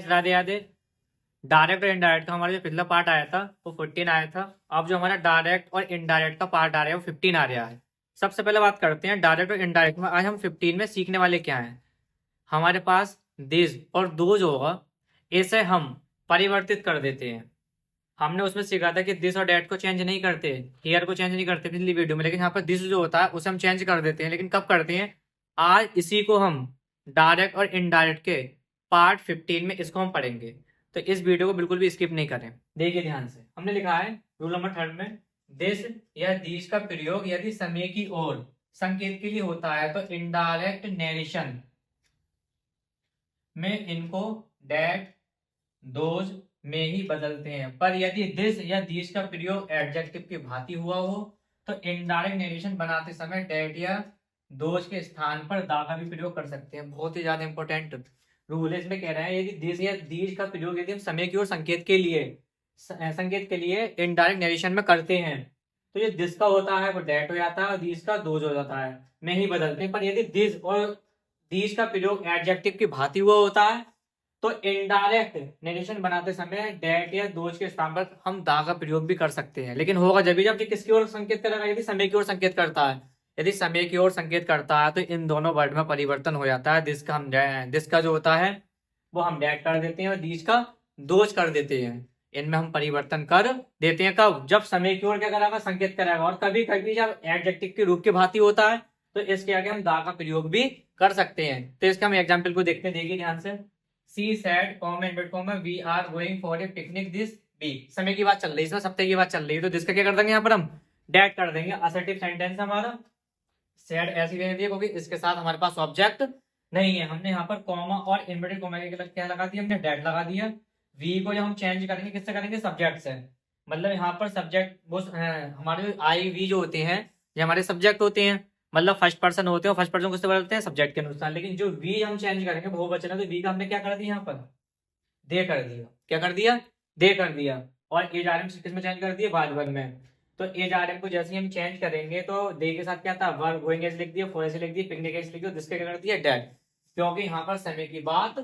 Radhe Radhe. Direct और indirect का हमारा जो पिछला पार्ट आया था वो 14 आया था। अब जो हमारा डायरेक्ट और इनडायरेक्ट का पार्ट आ रहा है वो 15 आ रहा है। सबसे पहले बात करते हैं डायरेक्ट और इनडायरेक्ट में। आज हम 15 में सीखने वाले क्या हैं। हमारे पास दिस और दो जो होगा इसे हम परिवर्तित कर देते हैं। हमने उसमें सीखा था कि दिस और डैट को चेंज नहीं करते, हियर को चेंज नहीं करते पिछली वीडियो में, लेकिन यहाँ पर दिस जो होता है उसे हम चेंज कर देते हैं। लेकिन कब करते हैं? आज इसी को हम डायरेक्ट और इनडायरेक्ट के पार्ट 15 में इसको हम पढ़ेंगे। तो इस वीडियो को बिल्कुल भी स्किप नहीं करें, देखिए ध्यान से। हमने लिखा है रूल नंबर 3 में, दिस या दीस का प्रयोग यदि समय की ओर संकेत के लिए होता है तो इनडायरेक्ट नरेशन में इनको डैट दोज में ही बदलते हैं। पर यदि दिस या दीस का प्रयोग एडजेक्टिव की भांति हुआ हो तो इनडायरेक्ट नरेशन बनाते समय डेट या दोज के स्थान पर दा का भी प्रयोग कर सकते हैं। बहुत ही ज्यादा इंपॉर्टेंट रूल है। इसमें कह रहा है यदि दिस या दीस का प्रयोग यदि हम समय की ओर संकेत के लिए इनडायरेक्ट नरेशन में करते हैं तो ये दिस का होता है वो डेट हो जाता है और दीस का दोज हो जाता है, में ही बदलते हैं। पर यदि दिस और दीस का प्रयोग एडजेक्टिव की भांति हुआ होता है तो इनडायरेक्ट नरेशन बनाते समय डेट या दोज के स्थान पर हम दा का प्रयोग भी कर सकते हैं। लेकिन होगा जब ये किसकी ओर संकेत करेगा? यदि समय की ओर संकेत करता है। यदि समय की ओर संकेत करता है तो इन दोनों वर्ड में परिवर्तन हो जाता है। दिस का जो होता है वो हम डेट कर देते हैं और दीज का दोज कर देते हैं। इनमें हम परिवर्तन कर देते हैं। कब? जब समय की ओर क्या करेगा? संकेत करेगा। और कभी कभी जब एडजेक्टिव के रूप के भांति होता है तो इसके आगे हम दा का प्रयोग भी कर सकते हैं। तो इसका हम एग्जाम्पल को देखते हैं, देखिए ध्यान से। She said, we are going for a picnic this week। समय की बात चल रही है, इसमें सप्ताह की बात चल रही है, तो जिसका क्या कर देंगे यहाँ पर हम डेट कर देंगे। असर्टिव सेंटेंस हमारा said ऐसी रहने दिया क्योंकि इसके साथ हमारे पास ऑब्जेक्ट नहीं है। हमने यहाँ पर कॉमा और इनवर्टेड कॉमा के क्या लगा दिया? हमने डेट लगा दिया। वी को जब हम चेंज करेंगे किससे करेंगे? सब्जेक्ट से। मतलब यहाँ पर सब्जेक्ट वो हमारे आई वी जो होते हैं ये हमारे सब्जेक्ट होते हैं, मतलब फर्स्ट पर्सन होते हैं। फर्स्ट पर्सन किससे बदलते हैं? सब्जेक्ट के अनुसार। लेकिन जो वी हम चेंज करेंगे बहुवचन है तो वी का हमने क्या कर दिया? यहाँ पर दे कर दिया। क्या कर दिया? दे कर दिया। और एज आर एम किस में चेंज कर दिया? वाजवर में। तो एज आर एम को जैसे हम चेंज करेंगे तो दे के साथ क्या था? वर गोइंग एज लिख दिया, फॉर एज लिख दिया, पिकनिक एज लिख दिया, जिसके क्या कर दिया? डेट। क्योंकि यहाँ पर समय की बात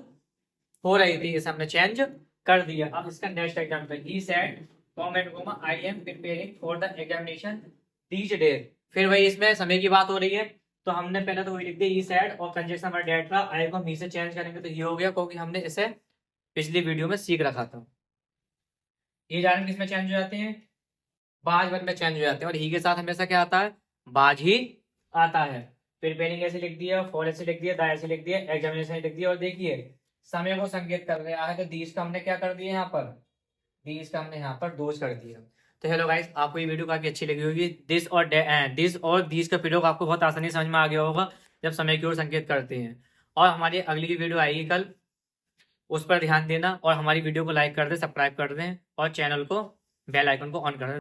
हो रही थी, इसे हमने चेंज कर दिया। अब इसका next example, he said I am preparing for the examination these days. फिर वही इसमें समय की बात हो रही है तो हमने पहले तो वही लिख दिया, ही सेड, और कंजक्शन हमारा डेट का, आई को हम ही से चेंज करेंगे तो ये हो गया क्योंकि हमने इसे पिछली वीडियो में सीख रखा था। ये जान किस में चेंज हो जाते हैं? बाज वन में चेंज हो जाते हैं। और ही के साथ हमेशा क्या आता है? बाज ही आता है। प्रिपेयरिंग ऐसे लिख दिया, फॉर ऐसे लिख दिया, दा ऐसे लिख दिया, एग्जामिनेशन लिख दिया। और देखिए समय को संकेत कर रहा है तो दीज का हमने क्या कर दिया? यहाँ पर दीज का हमने यहाँ पर दोष कर दिया। तो हेलो गाइस, आपको ये वीडियो काफी अच्छी लगी होगी। दिस और दीज का प्रयोग आपको बहुत आसानी समझ में आ गया होगा जब समय की ओर संकेत करते हैं। और हमारी अगली वीडियो आएगी कल, उस पर ध्यान देना। और हमारी वीडियो को लाइक कर दें, सब्सक्राइब कर दें और चैनल को बेल आइकन को ऑन कर दें।